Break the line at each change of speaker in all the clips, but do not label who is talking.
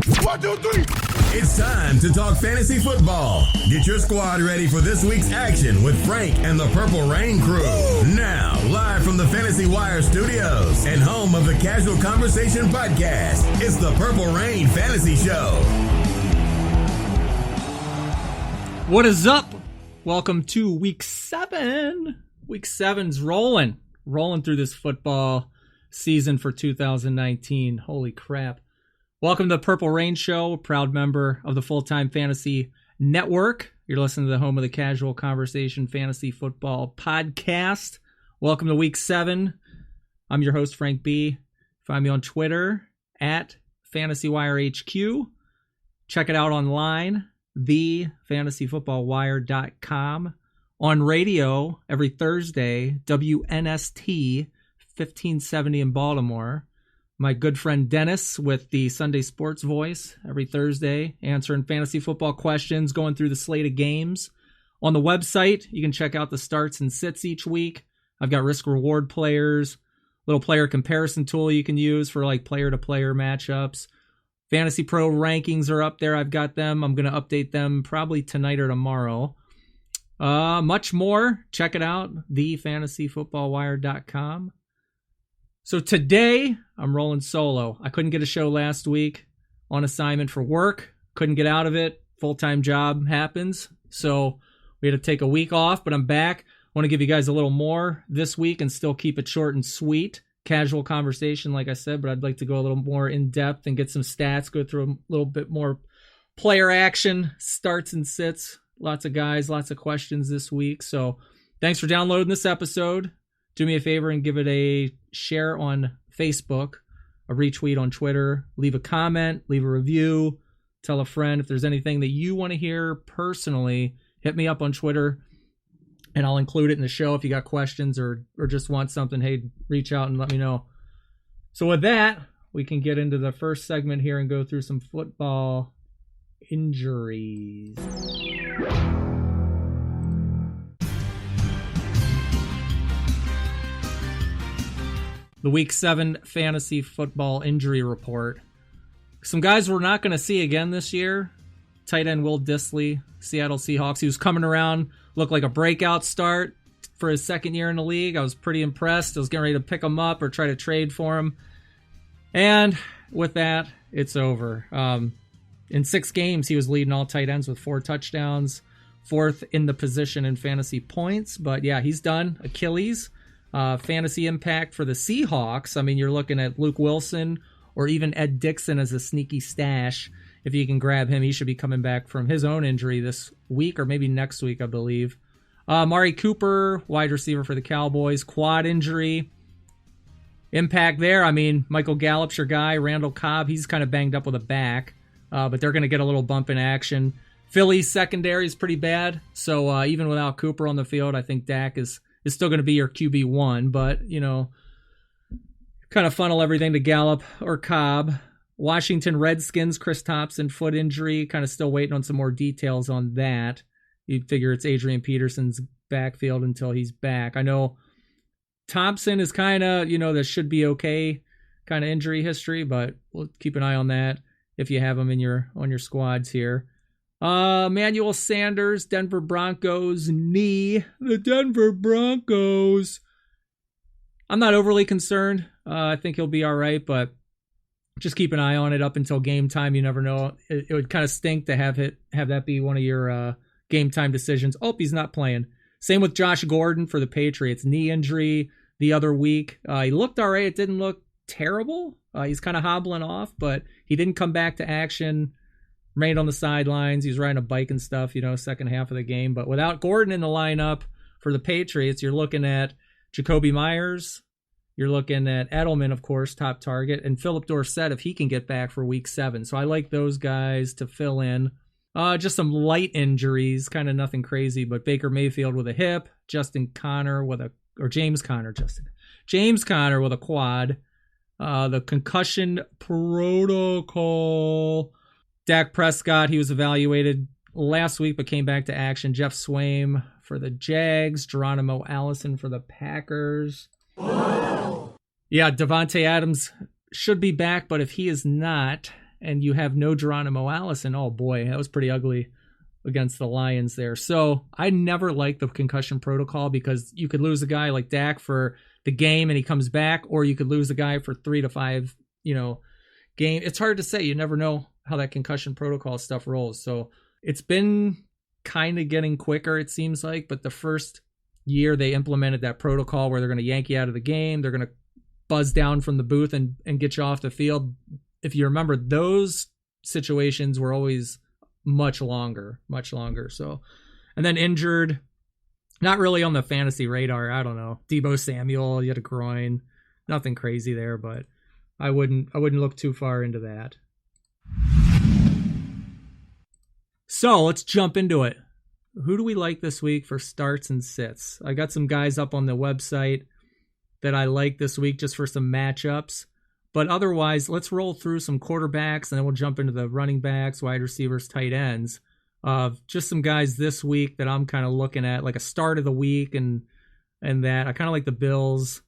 1, 2, 3.
It's time to talk fantasy football. Get your squad ready for this week's action with Frank and the Purple Rain crew. Now, live from the Fantasy Wire studios and home of the Casual Conversation podcast, it's the Purple Rain Fantasy Show.
What is up? Welcome to week 7. Week 7's rolling through this football season for 2019. Holy crap. Welcome to the Purple Rain Show, a proud member of the Full-Time Fantasy Network. You're listening to the home of the Casual Conversation Fantasy Football Podcast. Welcome to week 7. I'm your host, Frank B. Find me on Twitter at FantasyWireHQ. Check it out online, thefantasyfootballwire.com. On radio every Thursday, WNST 1570 in Baltimore. My good friend Dennis with the Sunday Sports Voice every Thursday, answering fantasy football questions, going through the slate of games. On the website, you can check out the starts and sits each week. I've got risk-reward players, little player comparison tool you can use for like player-to-player matchups. Fantasy Pro rankings are up there. I've got them. I'm going to update them probably tonight or tomorrow. Much more. Check it out, thefantasyfootballwire.com. So today, I'm rolling solo. I couldn't get a show last week on assignment for work. Couldn't get out of it. Full-time job happens. So we had to take a week off, but I'm back. I want to give you guys a little more this week and still keep it short and sweet. Casual conversation, like I said, but I'd like to go a little more in-depth and get some stats, go through a little bit more player action, starts and sits. Lots of guys, lots of questions this week. So thanks for downloading this episode. Do me a favor and give it a share on Facebook, a retweet on Twitter, leave a comment, leave a review, tell a friend. If there's anything that you want to hear personally, hit me up on Twitter and I'll include it in the show. If you got questions or just want something, hey, reach out and let me know. So with that, we can get into the first segment here and go through some football injuries. The Week 7 Fantasy Football Injury Report. Some guys we're not going to see again this year. Tight end Will Dissly, Seattle Seahawks. He was coming around, looked like a breakout start for his second year in the league. I was pretty impressed. I was getting ready to pick him up or try to trade for him. And with that, it's over. In 6 games, he was leading all tight ends with 4 touchdowns, 4th in the position in fantasy points. But yeah, he's done. Achilles. Fantasy impact for the Seahawks. I mean, you're looking at Luke Wilson or even Ed Dixon as a sneaky stash. If you can grab him, he should be coming back from his own injury this week or maybe next week, I believe. Amari Cooper, wide receiver for the Cowboys, quad injury. Impact there. I mean, Michael Gallup's your guy. Randall Cobb, he's kind of banged up with a back, but they're going to get a little bump in action. Philly's secondary is pretty bad, so even without Cooper on the field, I think Dak is still going to be your QB1, but, you know, kind of funnel everything to Gallup or Cobb. Washington Redskins, Chris Thompson, foot injury, kind of still waiting on some more details on that. You'd figure it's Adrian Peterson's backfield until he's back. I know Thompson is kind of, you know, that should be okay kind of injury history, but we'll keep an eye on that if you have him in on your squads here. Emmanuel Sanders, Denver Broncos, knee. The Denver Broncos. I'm not overly concerned. I think he'll be all right, but just keep an eye on it up until game time. You never know. It would kind of stink to have that be one of your game time decisions. Oh, he's not playing. Same with Josh Gordon for the Patriots. Knee injury the other week. He looked all right. It didn't look terrible. He's kind of hobbling off, but he didn't come back to action. Remained on the sidelines. He was riding a bike and stuff, you know, second half of the game. But without Gordon in the lineup for the Patriots, you're looking at Jacoby Myers. You're looking at Edelman, of course, top target, and Philip Dorsett if he can get back for week 7. So I like those guys to fill in. Just some light injuries, kind of nothing crazy, but Baker Mayfield with a hip, James Conner with a quad. The concussion protocol. Dak Prescott, he was evaluated last week but came back to action. Jeff Swaim for the Jags. Geronimo Allison for the Packers. Whoa. Yeah, Devontae Adams should be back, but if he is not, and you have no Geronimo Allison. Oh boy, that was pretty ugly against the Lions there. So I never liked the concussion protocol because you could lose a guy like Dak for the game and he comes back, or you could lose a guy for 3 to 5, game. It's hard to say. You never know how that concussion protocol stuff rolls. So it's been kind of getting quicker, it seems like, but the first year they implemented that protocol where they're going to yank you out of the game, they're going to buzz down from the booth and get you off the field. If you remember, those situations were always much longer. So, and then injured, not really on the fantasy radar. I don't know. Deebo Samuel, he had a groin, nothing crazy there, but I wouldn't look too far into that. So let's jump into it. Who do we like this week for starts and sits? I got some guys up on the website that I like this week just for some matchups. But otherwise, let's roll through some quarterbacks, and then we'll jump into the running backs, wide receivers, tight ends. Just some guys this week that I'm kind of looking at, like a start of the week and that. I kind of like the Bills,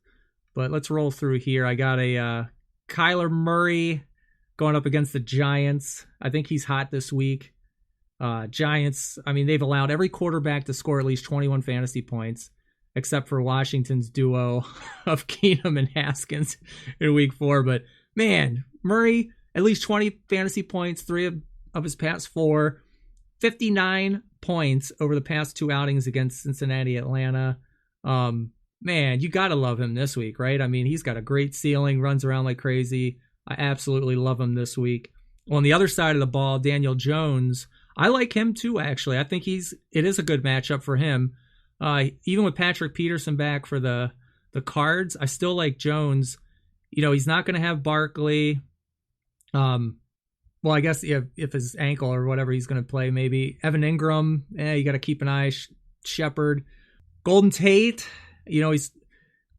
but let's roll through here. I got a Kyler Murray going up against the Giants. I think he's hot this week. Giants, I mean, they've allowed every quarterback to score at least 21 fantasy points, except for Washington's duo of Keenum and Haskins in week 4. But man, Murray, at least 20 fantasy points, 3 of his past 4, 59 points over the past 2 outings against Cincinnati, Atlanta. Man, you got to love him this week, right? I mean, he's got a great ceiling, runs around like crazy. I absolutely love him this week. On the other side of the ball, Daniel Jones, I like him too, actually. I think it is a good matchup for him. Even with Patrick Peterson back for the Cards, I still like Jones. He's not going to have Barkley. Well, I guess if his ankle or whatever, he's going to play maybe. Evan Ingram, you got to keep an eye. Shepard. Golden Tate,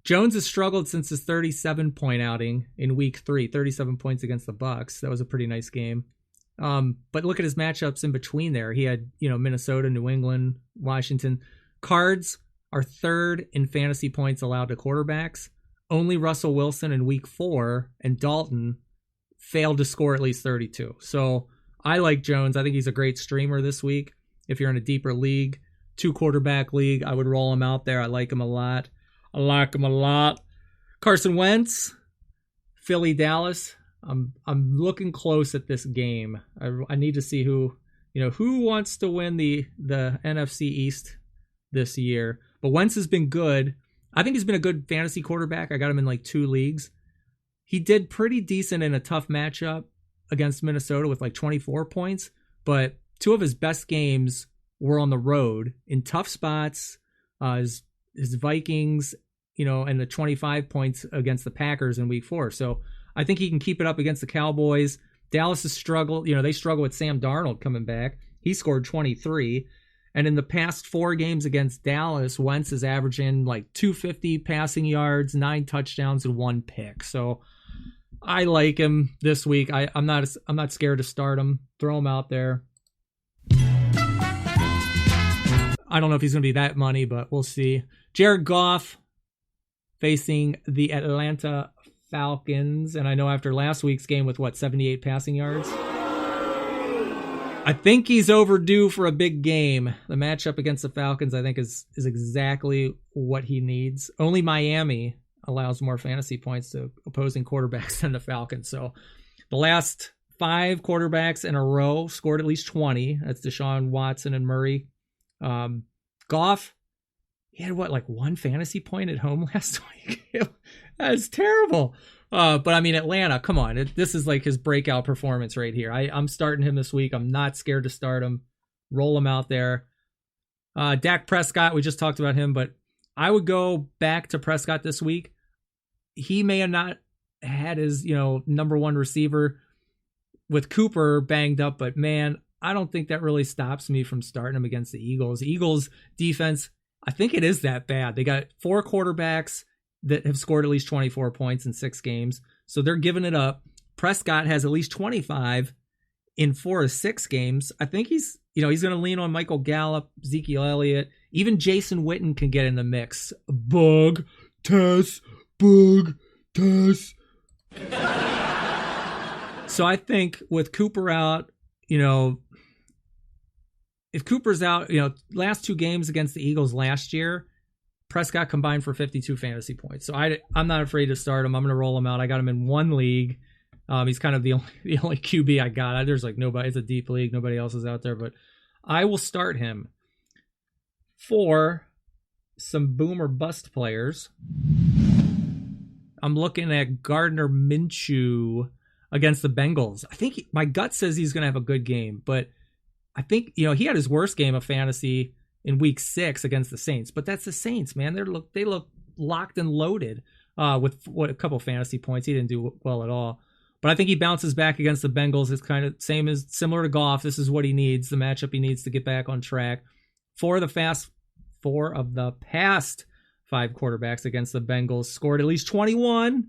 Jones has struggled since his 37-point outing in week 3, 37 points against the Bucs. That was a pretty nice game. But look at his matchups in between there. He had, Minnesota, New England, Washington. Cards are 3rd in fantasy points allowed to quarterbacks. Only Russell Wilson in week 4 and Dalton failed to score at least 32. So I like Jones. I think he's a great streamer this week. If you're in a deeper league, 2-quarterback league, I would roll him out there. I like him a lot. Carson Wentz, Philly, Dallas. I'm looking close at this game. I need to see who wants to win the NFC East this year. But Wentz has been good. I think he's been a good fantasy quarterback. I got him in like 2 leagues. He did pretty decent in a tough matchup against Minnesota with like 24 points, but 2 of his best games were on the road in tough spots. His Vikings, and the 25 points against the Packers in week 4. So I think he can keep it up against the Cowboys. Dallas has struggled. They struggle with Sam Darnold coming back. He scored 23. And in the past 4 games against Dallas, Wentz is averaging like 250 passing yards, 9 touchdowns, and 1 pick. So I like him this week. I'm not scared to start him. Throw him out there. I don't know if he's going to be that money, but we'll see. Jared Goff facing the Atlanta Falcons. And I know after last week's game with 78 passing yards, I think he's overdue for a big game. The matchup against the Falcons, I think, is exactly what he needs. Only Miami allows more fantasy points to opposing quarterbacks than the Falcons. So the last 5 quarterbacks in a row scored at least 20. That's Deshaun Watson and Murray. Goff, he had 1 fantasy point at home last week. That's terrible. But I mean, Atlanta, come on. This is like his breakout performance right here. I'm starting him this week. I'm not scared to start him. Roll him out there. Dak Prescott, we just talked about him, but I would go back to Prescott this week. He may have not had his, number 1 receiver with Cooper banged up, but man, I don't think that really stops me from starting him against the Eagles. The Eagles defense, I think it is that bad. They got 4 quarterbacks that have scored at least 24 points in 6 games. So they're giving it up. Prescott has at least 25 in 4 of 6 games. I think he's going to lean on Michael Gallup, Ezekiel Elliott. Even Jason Witten can get in the mix. Bug test. So I think with Cooper out, if Cooper's out, last 2 games against the Eagles last year, Prescott combined for 52 fantasy points. So I'm not afraid to start him. I'm going to roll him out. I got him in 1 league. He's kind of the only QB I got. There's like nobody. It's a deep league. Nobody else is out there, but I will start him. For some boom or bust players, I'm looking at Gardner Minshew against the Bengals. I think my gut says he's going to have a good game, but I think, he had his worst game of fantasy in week 6 against the Saints, but that's the Saints, man. They look locked and loaded with a couple fantasy points. He didn't do well at all, but I think he bounces back against the Bengals. It's kind of similar to Goff. This is what he needs, the matchup he needs to get back on track. 4 of the past 5 quarterbacks against the Bengals scored at least 21.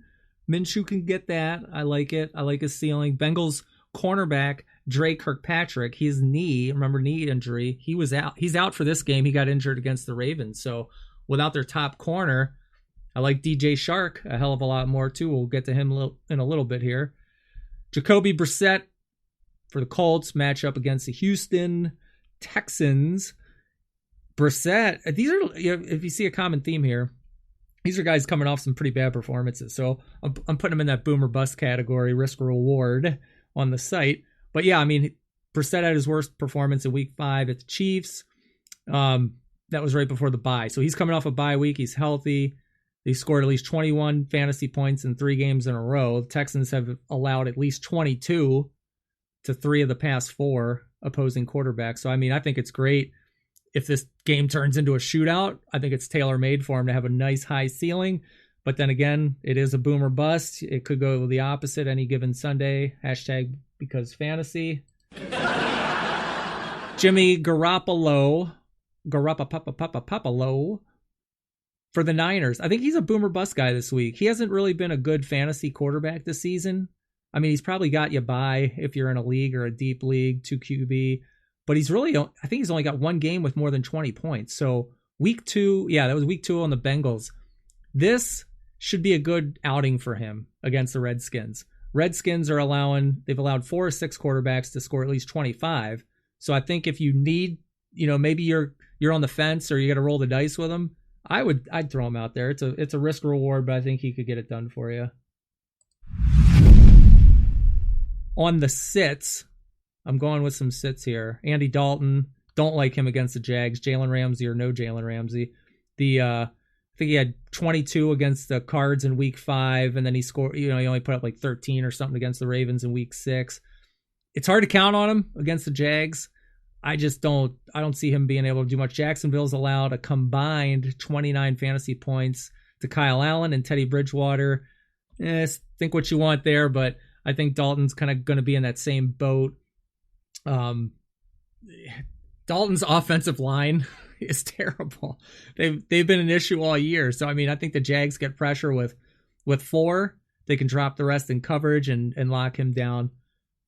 Minshew can get that. I like it. I like his ceiling. Bengals cornerback Drake Kirkpatrick, his knee injury, he's out for this game. He got injured against the Ravens. So without their top corner, I like DJ Shark a hell of a lot more too. We'll get to him in a little bit here. Jacoby Brissett for the Colts, matchup against the Houston Texans. Brissett, these are, if you see a common theme here, these are guys coming off some pretty bad performances. So I'm putting them in that boom or bust category, risk reward on the site. But yeah, Brissett had his worst performance in week 5 at the Chiefs. That was right before the bye. So he's coming off a bye week. He's healthy. He scored at least 21 fantasy points in 3 games in a row. The Texans have allowed at least 22 to 3 of the past 4 opposing quarterbacks. So, I think it's great. If this game turns into a shootout, I think it's tailor-made for him to have a nice high ceiling. But then again, it is a boom or bust. It could go the opposite any given Sunday. # because fantasy. Jimmy Garoppolo for the Niners. I think he's a boom or bust guy this week. He hasn't really been a good fantasy quarterback this season. He's probably got you by if you're in a league or a deep league, 2 QB. But I think he's only got 1 game with more than 20 points. So week 2, that was week 2 on the Bengals. This should be a good outing for him against the Redskins. Redskins they've allowed 4 or 6 quarterbacks to score at least 25. So I think if you need, maybe you're on the fence or you got to roll the dice with him, I'd throw him out there. It's a risk reward, but I think he could get it done for you. On the sits, I'm going with some sits here. Andy Dalton, don't like him against the Jags. Jalen Ramsey or no Jalen Ramsey. I think he had 22 against the Cards in week 5, and then he scored, he only put up like 13 or something against the Ravens in week 6. It's hard to count on him against the Jags. I don't see him being able to do much. Jacksonville's allowed a combined 29 fantasy points to Kyle Allen and Teddy Bridgewater. Think what you want there, but I think Dalton's kind of going to be in that same boat. Dalton's offensive line is terrible. They've been an issue all year. So, I think the Jags get pressure with 4. They can drop the rest in coverage and lock him down.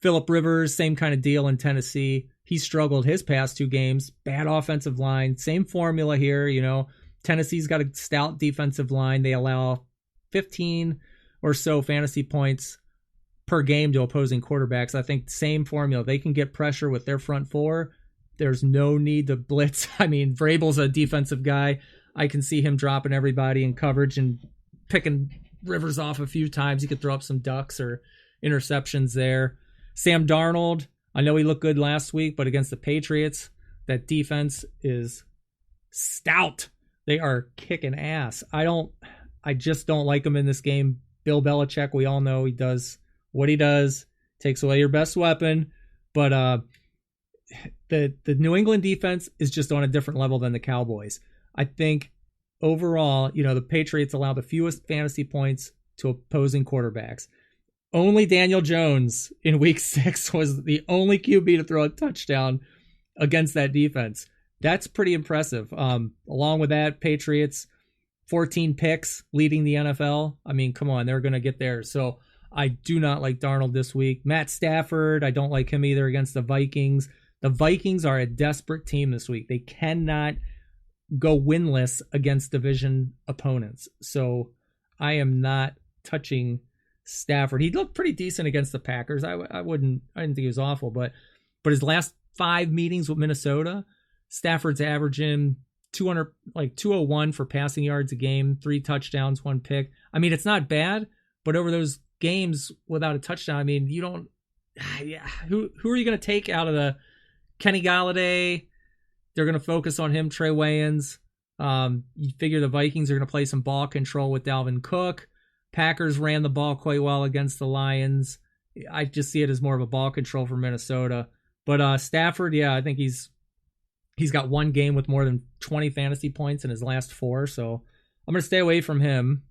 Phillip Rivers, same kind of deal in Tennessee. He struggled his past 2 games. Bad offensive line. Same formula here. Tennessee's got a stout defensive line. They allow 15 or so fantasy points per game to opposing quarterbacks. I think same formula. They can get pressure with their front 4. There's no need to blitz. Vrabel's a defensive guy. I can see him dropping everybody in coverage and picking Rivers off a few times. He could throw up some ducks or interceptions there. Sam Darnold, I know he looked good last week, but against the Patriots, that defense is stout. They are kicking ass. I just don't like him in this game. Bill Belichick, we all know he does what he does, takes away your best weapon, but the New England defense is just on a different level than the Cowboys. I think overall, the Patriots allow the fewest fantasy points to opposing quarterbacks. Only Daniel Jones in week 6 was the only QB to throw a touchdown against that defense. That's pretty impressive. Along with that, Patriots, 14 picks leading the NFL. Come on, they're going to get there. So I do not like Darnold this week. Matt Stafford, I don't like him either against the Vikings. The Vikings are a desperate team this week. They cannot go winless against division opponents. So I am not touching Stafford. He looked pretty decent against the Packers. I didn't think he was awful, but his last 5 meetings with Minnesota, Stafford's averaging 201 for passing yards a game, 3 touchdowns, 1 pick. I mean, it's not bad, but over those games without a touchdown, I mean, you don't. Yeah, who are you going to take out of the Kenny Galladay? They're going to focus on him. Trey Wayans. You figure the Vikings are going to play some ball control with Dalvin Cook. Packers ran the ball quite well against the Lions. I just see it as more of a ball control for Minnesota. But Stafford, yeah, I think he's got 1 game with more than 20 fantasy points in his last 4, so I'm going to stay away from him.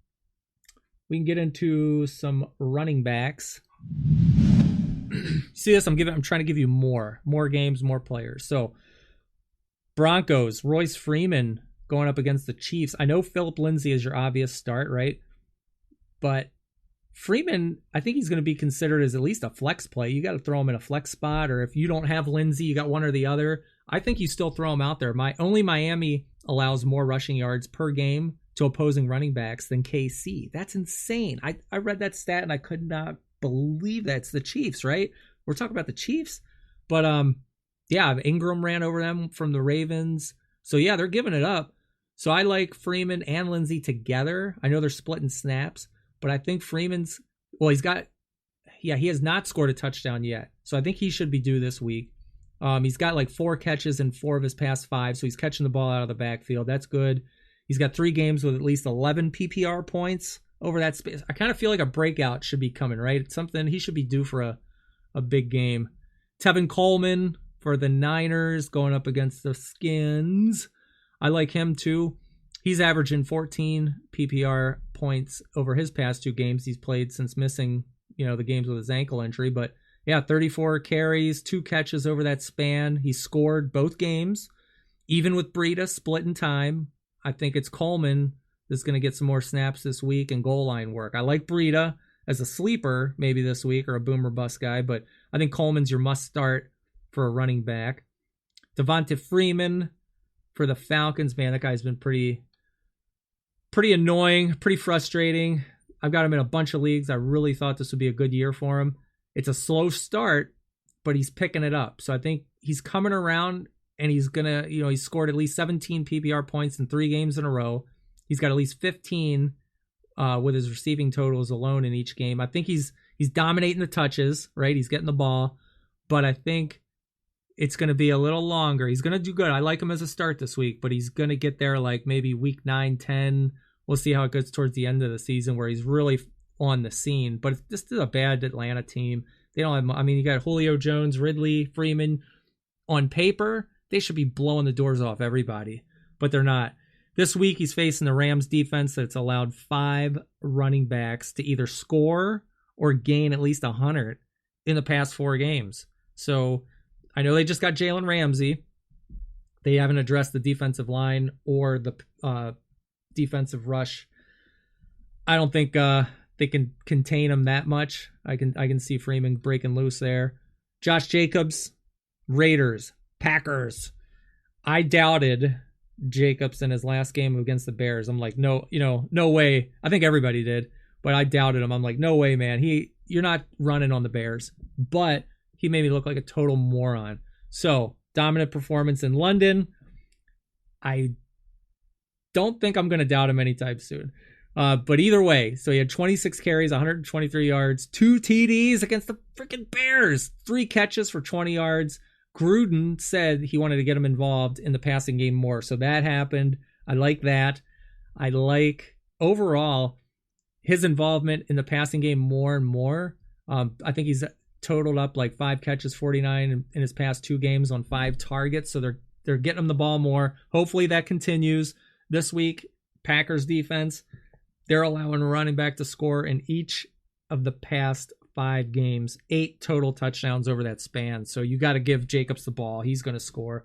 We can get into some running backs. See this? I'm trying to give you more games, more players. So Broncos, Royce Freeman going up against the Chiefs. I know Phillip Lindsay is your obvious start, right? But Freeman, I think he's going to be considered as at least a flex play. You got to throw him in a flex spot, or if you don't have Lindsay, you got one or the other. I think you still throw him out there. Only Miami allows more rushing yards per game to opposing running backs than KC. That's insane. I read that stat and I could not believe that. It's the Chiefs, right? We're talking about the Chiefs. But yeah, Ingram ran over them from the Ravens. So yeah, they're giving it up. So I like Freeman and Lindsay together. I know they're splitting snaps, but I think Freeman's, he has not scored a touchdown yet. So I think he should be due this week. He's got like 4 catches in 4 of his past 5, so he's catching the ball out of the backfield. That's good. He's got 3 games with at least 11 PPR points over that space. I kind of feel like a breakout should be coming, right? It's something he should be due for a big game. Tevin Coleman for the Niners going up against the Skins. I like him too. He's averaging 14 PPR points over his past 2 games he's played since missing, the games with his ankle injury. But yeah, 34 carries, 2 catches over that span. He scored both games, even with Breida splitting time. I think it's Coleman that's going to get some more snaps this week and goal line work. I like Breida as a sleeper maybe this week, or a boomer bust guy, but I think Coleman's your must start for a running back. Devonta Freeman for the Falcons. Man, that guy's been pretty annoying, pretty frustrating. I've got him in a bunch of leagues. I really thought this would be a good year for him. It's a slow start, but he's picking it up. So I think he's coming around, and he's going to, he's scored at least 17 PPR points in 3 games in a row. He's got at least 15 with his receiving totals alone in each game. I think he's dominating the touches, right? He's getting the ball, but I think it's going to be a little longer. He's going to do good. I like him as a start this week, but he's going to get there like maybe week 9, 10. We'll see how it goes towards the end of the season where he's really on the scene. But this is a bad Atlanta team. They don't have, you got Julio Jones, Ridley, Freeman. On paper, they should be blowing the doors off everybody, but they're not. This week, he's facing the Rams defense that's allowed 5 running backs to either score or gain at least 100 in the past 4 games. So I know they just got Jalen Ramsey. They haven't addressed the defensive line or the defensive rush. I don't think they can contain him that much. I can see Freeman breaking loose there. Josh Jacobs, Raiders, Packers. I doubted Jacobs in his last game against the Bears. I'm like, no way. I think everybody did, but I doubted him. I'm like, no way, man. You're not running on the Bears. But he made me look like a total moron. So, dominant performance in London. I don't think I'm going to doubt him anytime soon. But either way, so he had 26 carries, 123 yards, 2 TDs against the freaking Bears, 3 catches for 20 yards. Gruden said he wanted to get him involved in the passing game more. So that happened. I like that. I like, overall, his involvement in the passing game more and more. I think he's totaled up like 5 catches, 49 in his past 2 games on 5 targets. So they're getting him the ball more. Hopefully that continues. This week, Packers defense, they're allowing a running back to score in each of the past 5 games, 8 total touchdowns over that span. So you got to give Jacobs the ball. He's going to score.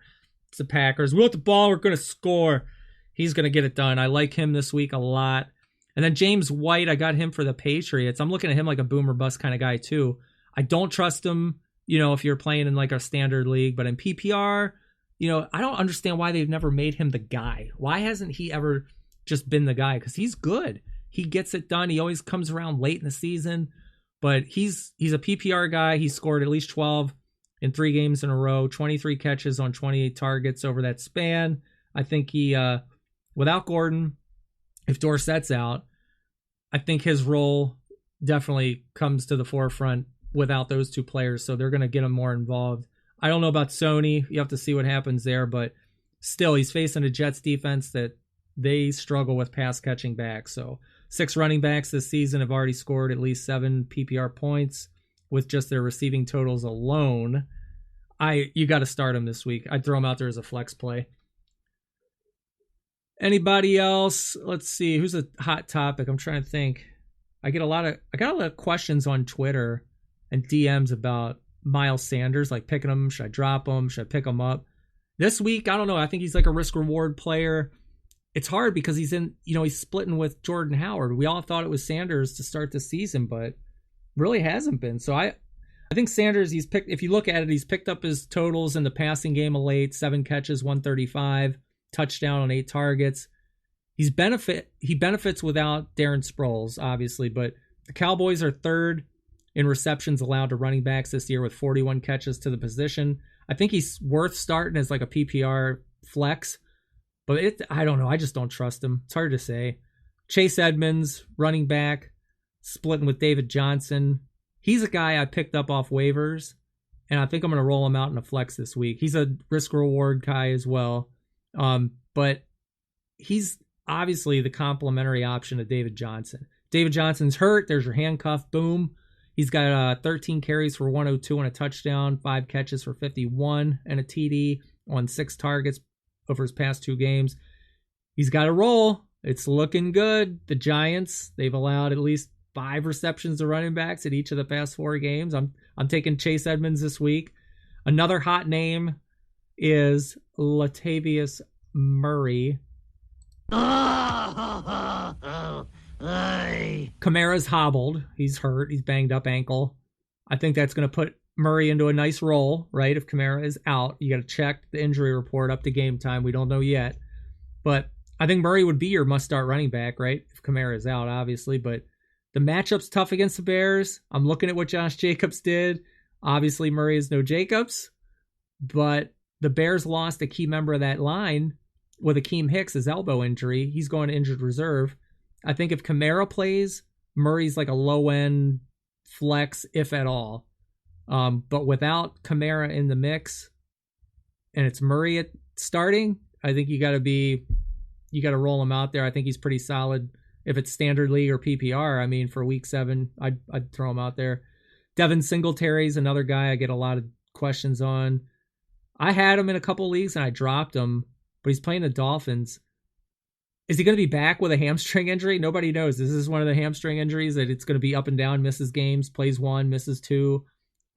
It's the Packers. We want the ball. We're going to score. He's going to get it done. I like him this week a lot. And then James White, I got him for the Patriots. I'm looking at him like a boomer bust kind of guy too. I don't trust him, if you're playing in like a standard league, but in PPR, I don't understand why they've never made him the guy. Why hasn't he ever just been the guy? Because he's good. He gets it done. He always comes around late in the season. but he's a PPR guy. He scored at least 12 in 3 games in a row, 23 catches on 28 targets over that span. I think he, without Gordon, if Dorsett's out, I think his role definitely comes to the forefront without those 2 players, so they're going to get him more involved. I don't know about Sony. You have to see what happens there, but still, he's facing a Jets defense that they struggle with pass catching back. So 6 running backs this season have already scored at least 7 PPR points with just their receiving totals alone. You got to start him this week. I'd throw him out there as a flex play. Anybody else? Let's see. Who's a hot topic? I'm trying to think. I got a lot of questions on Twitter and DMs about Miles Sanders, like picking him. Should I drop him? Should I pick him up? This week, I don't know. I think he's like a risk-reward player. It's hard because he's splitting with Jordan Howard. We all thought it was Sanders to start the season, but really hasn't been. So I think Sanders, if you look at it, he's picked up his totals in the passing game of late, 7 catches, 135, touchdown on 8 targets. He benefits without Darren Sproles, obviously, but the Cowboys are 3rd in receptions allowed to running backs this year with 41 catches to the position. I think he's worth starting as like a PPR flex, but I don't know. I just don't trust him. It's hard to say. Chase Edmonds, running back, splitting with David Johnson. He's a guy I picked up off waivers, and I think I'm going to roll him out in a flex this week. He's a risk-reward guy as well, but he's obviously the complementary option to David Johnson. David Johnson's hurt. There's your handcuff. Boom. He's got 13 carries for 102 and a touchdown, 5 catches for 51 and a TD on 6 targets over his past 2 games. He's got a roll. It's looking good. The Giants, they've allowed at least 5 receptions to running backs in each of the past 4 games. I'm taking Chase Edmonds this week. Another hot name is Latavius Murray. Kamara's hobbled. He's hurt. He's banged up ankle. I think that's going to put Murray into a nice role, right? If Kamara is out, you got to check the injury report up to game time. We don't know yet. But I think Murray would be your must-start running back, right? If Kamara is out, obviously. But the matchup's tough against the Bears. I'm looking at what Josh Jacobs did. Obviously, Murray is no Jacobs. But the Bears lost a key member of that line with Akeem Hicks, his elbow injury. He's going to injured reserve. I think if Kamara plays, Murray's like a low-end flex, if at all. But without Kamara in the mix, and it's Murray starting, I think you got to roll him out there. I think he's pretty solid. If it's standard league or PPR, I mean, for week 7, I'd throw him out there. Devin Singletary's another guy I get a lot of questions on. I had him in a couple leagues and I dropped him, but he's playing the Dolphins. Is he going to be back with a hamstring injury? Nobody knows. This is one of the hamstring injuries that it's going to be up and down, misses games, plays 1, misses 2.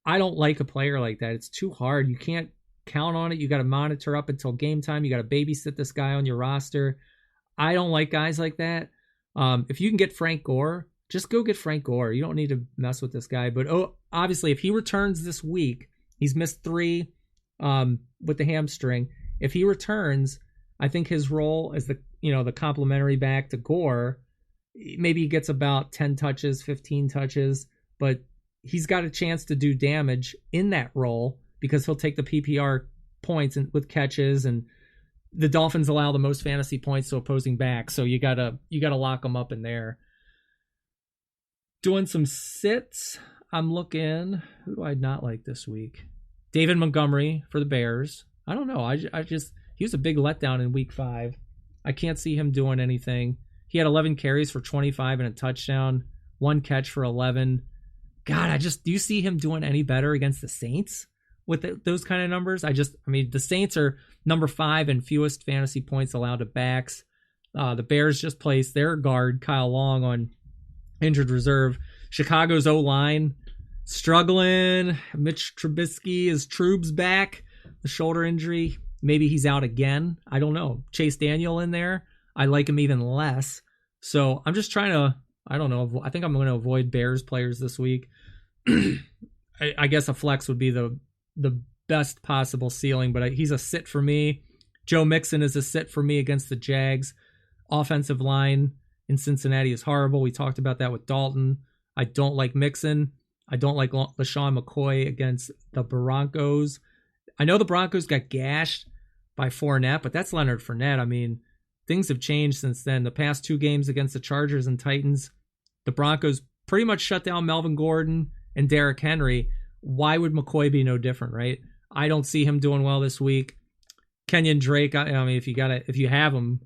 I don't like a player like that. It's too hard. You can't count on it. You got to monitor up until game time. You got to babysit this guy on your roster. I don't like guys like that. If you can get Frank Gore, just go get Frank Gore. You don't need to mess with this guy. But obviously, if he returns this week, he's missed 3 with the hamstring. If he returns, I think his role as the complimentary back to Gore, maybe he gets about 10 touches, 15 touches, but he's got a chance to do damage in that role because he'll take the PPR points and with catches, and the Dolphins allow the most fantasy points to opposing backs, so you gotta lock them up in there. Doing some sits. I'm looking. Who do I not like this week? David Montgomery for the Bears. I don't know. He was a big letdown in week 5. I can't see him doing anything. He had 11 carries for 25 and a touchdown, 1 catch for 11. God, do you see him doing any better against the Saints with those kind of numbers? The Saints are number 5 in fewest fantasy points allowed to backs. The Bears just placed their guard, Kyle Long, on injured reserve. Chicago's O-line struggling. Mitch Trubisky is Trub's back. The shoulder injury. Maybe he's out again. I don't know. Chase Daniel in there. I like him even less. So I'm just trying to, I don't know. I think I'm going to avoid Bears players this week. I guess a flex would be the best possible ceiling, but he's a sit for me. Joe Mixon is a sit for me against the Jags. Offensive line in Cincinnati is horrible. We talked about that with Dalton. I don't like Mixon. I don't like LaShawn McCoy against the Broncos. I know the Broncos got gashed by Fournette, but that's Leonard Fournette. I mean, things have changed since then. The past 2 games against the Chargers and Titans, the Broncos pretty much shut down Melvin Gordon and Derrick Henry. Why would McCoy be no different, right? I don't see him doing well this week. Kenyon Drake, I mean, if you have him,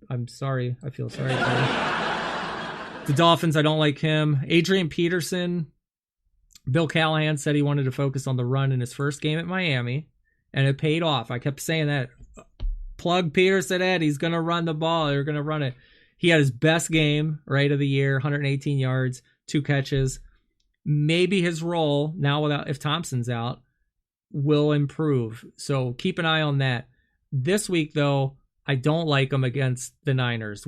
I'm sorry. I feel sorry for him. The Dolphins, I don't like him. Adrian Peterson, Bill Callahan said he wanted to focus on the run in his first game at Miami, and it paid off. I kept saying that. Plug Peterson in. He's going to run the ball. They're going to run it. He had his best game, right, of the year, 118 yards, 2 catches. Maybe his role, now if Thompson's out, will improve. So keep an eye on that. This week, though, I don't like him against the Niners.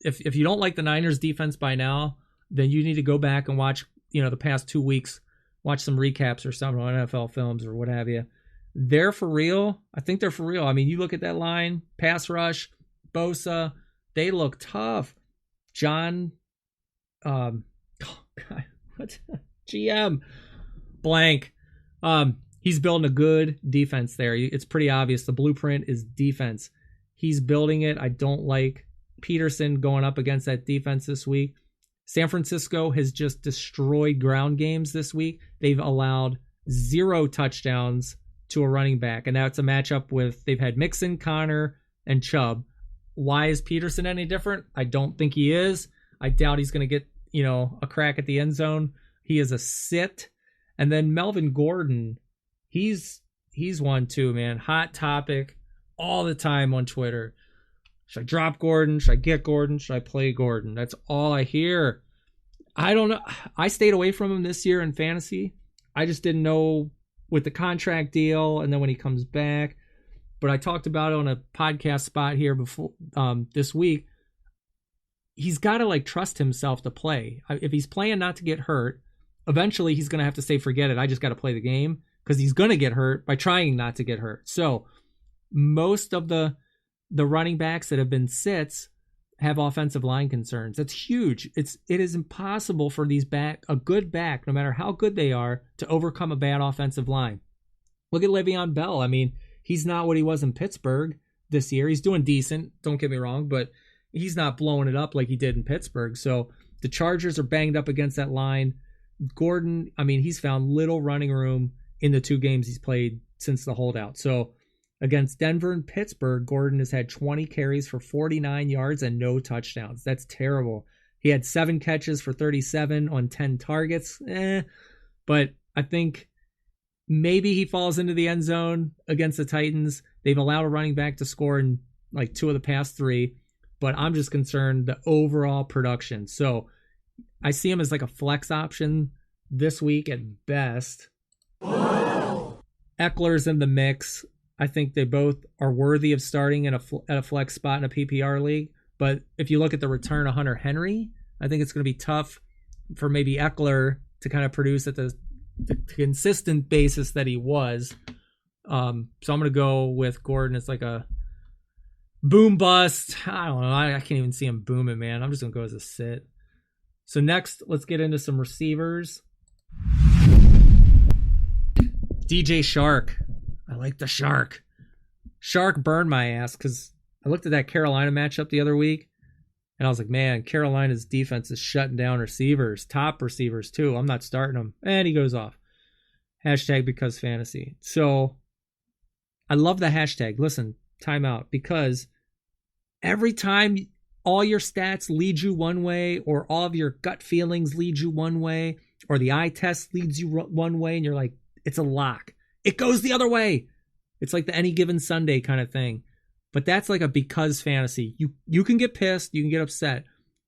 If you don't like the Niners defense by now, then you need to go back and watch, the past 2 weeks, watch some recaps or something on NFL films or what have you. They're for real. I think they're for real. I mean, you look at that line, pass rush, Bosa, they look tough. John, GM, blank. He's building a good defense there. It's pretty obvious. The blueprint is defense. He's building it. I don't like Peterson going up against that defense this week. San Francisco has just destroyed ground games this week. They've allowed 0 touchdowns to a running back, and that's a matchup they've had Mixon, Connor, and Chubb. Why is Peterson any different? I don't think he is. I doubt he's going to get, a crack at the end zone. He is a sit. And then Melvin Gordon, he's one too, man. Hot topic all the time on Twitter. Should I drop Gordon? Should I get Gordon? Should I play Gordon? That's all I hear. I don't know. I stayed away from him this year in fantasy. I just didn't know with the contract deal and then when he comes back. But I talked about it on a podcast spot here before this week. He's got to trust himself to play. If he's playing not to get hurt, eventually he's going to have to say, forget it. I just got to play the game, because he's going to get hurt by trying not to get hurt. So most of the running backs that have been sits have offensive line concerns. That's huge. It is impossible for a good back, no matter how good they are, to overcome a bad offensive line. Look at Le'Veon Bell. I mean, he's not what he was in Pittsburgh this year. He's doing decent, don't get me wrong, but he's not blowing it up like he did in Pittsburgh. So the Chargers are banged up against that line. Gordon, I mean, he's found little running room in the 2 games he's played since the holdout. So against Denver and Pittsburgh, Gordon has had 20 carries for 49 yards and no touchdowns. That's terrible. He had 7 catches for 37 on 10 targets. But I think maybe he falls into the end zone against the Titans. They've allowed a running back to score in 2 of the past 3. But I'm just concerned the overall production. So I see him as a flex option this week at best. Eckler's in the mix. I think they both are worthy of starting at a flex spot in a PPR league. But if you look at the return of Hunter Henry, I think it's going to be tough for maybe Eckler to kind of produce at the consistent basis that he was. So I'm going to go with Gordon. It's a boom bust. I don't know. I can't even see him booming, man. I'm just going to go as a sit. So next, let's get into some receivers. DJ Shark. I like the Shark. Shark burned my ass because I looked at that Carolina matchup the other week, and I was like, man, Carolina's defense is shutting down receivers, top receivers too. I'm not starting them. And he goes off. Hashtag because fantasy. So I love the hashtag. Listen, timeout, because every time all your stats lead you one way, or all of your gut feelings lead you one way, or the eye test leads you one way, and you're like, it's a lock. It goes the other way. It's like the any given Sunday kind of thing. But that's a because fantasy. You can get pissed, you can get upset,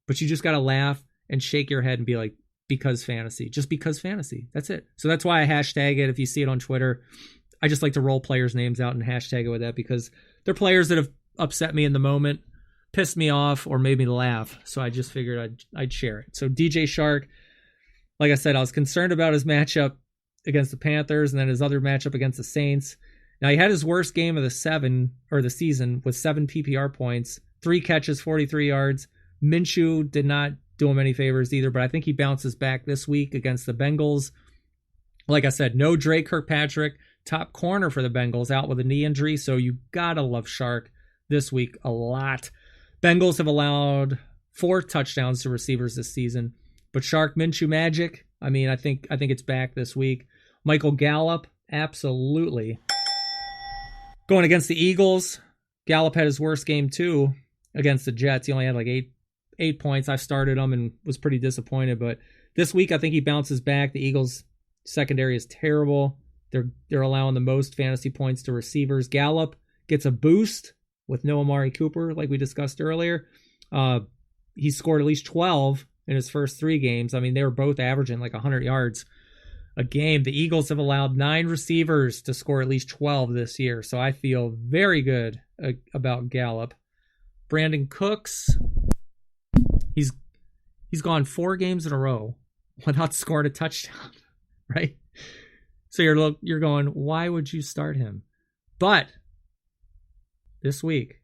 but you just got to laugh and shake your head and be like, because fantasy. Just because fantasy. That's it. So that's why I hashtag it. If you see it on Twitter, I just like to roll players' names out and hashtag it with that, because they're players that have upset me in the moment, pissed me off, or made me laugh. So I just figured I'd share it. So DJ Shark, like I said, I was concerned about his matchup against the Panthers and then his other matchup against the Saints. Now, he had his worst game of the season with 7 PPR points, 3 catches, 43 yards. Minshew did not do him any favors either, but I think he bounces back this week against the Bengals. Like I said, no Dre Kirkpatrick, top corner for the Bengals, out with a knee injury, so you gotta love Shark this week a lot. Bengals have allowed 4 touchdowns to receivers this season, but Shark Minshew magic, I mean, I think it's back this week. Michael Gallup, absolutely. Going against the Eagles, Gallup had his worst game too against the Jets. He only had like eight points. I started him and was pretty disappointed, but this week I think he bounces back. The Eagles secondary is terrible. They're allowing the most fantasy points to receivers. Gallup gets a boost with no Amari Cooper, like we discussed earlier. He scored at least 12 in his first 3 games. I mean, they were both averaging like 100 yards a game. The Eagles have allowed 9 receivers to score at least 12 this year, so I feel very good about Gallup. Brandon Cooks, he's gone 4 games in a row without scoring a touchdown, right? So you're going, why would you start him? But this week,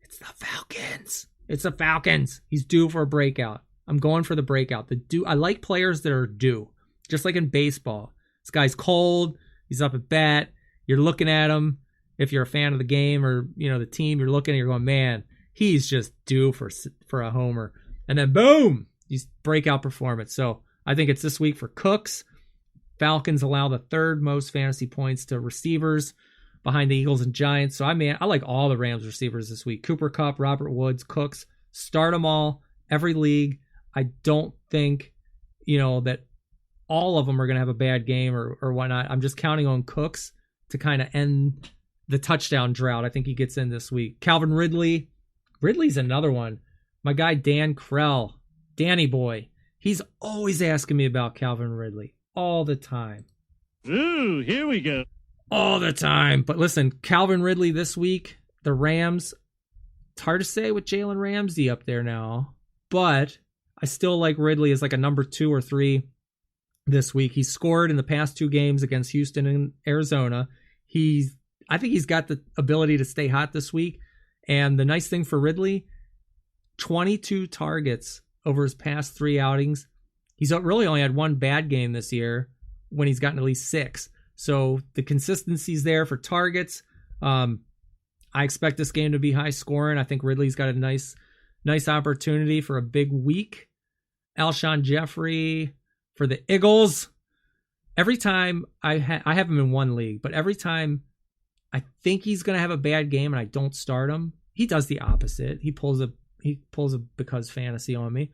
it's the Falcons. It's the Falcons. He's due for a breakout. I'm going for the breakout. I like players that are due, just like in baseball. This guy's cold. He's up at bat. You're looking at him. If you're a fan of the game or the team, you're looking and you're going, man, he's just due for a homer. And then boom, he's breakout performance. So I think it's this week for Cooks. Falcons allow the 3rd most fantasy points to receivers behind the Eagles and Giants. So I like all the Rams receivers this week. Cooper Kupp, Robert Woods, Cooks. Start them all, every league. I don't think, that all of them are going to have a bad game or whatnot. I'm just counting on Cooks to kind of end the touchdown drought. I think he gets in this week. Calvin Ridley. Ridley's another one. My guy Dan Krell, Danny boy. He's always asking me about Calvin Ridley all the time.
Ooh, here we go.
All the time. But listen, Calvin Ridley this week, the Rams, it's hard to say with Jalen Ramsey up there now, but I still like Ridley as like a number 2 or 3 this week. He scored in the past 2 games against Houston and Arizona. I think he's got the ability to stay hot this week. And the nice thing for Ridley, 22 targets over his past 3 outings. He's really only had 1 bad game this year when he's gotten at least 6. So the consistency's there for targets. I expect this game to be high scoring. I think Ridley's got a nice opportunity for a big week. Alshon Jeffrey for the Eagles. Every time I have him in 1 league, but every time I think he's going to have a bad game and I don't start him, he does the opposite. He pulls a because fantasy on me.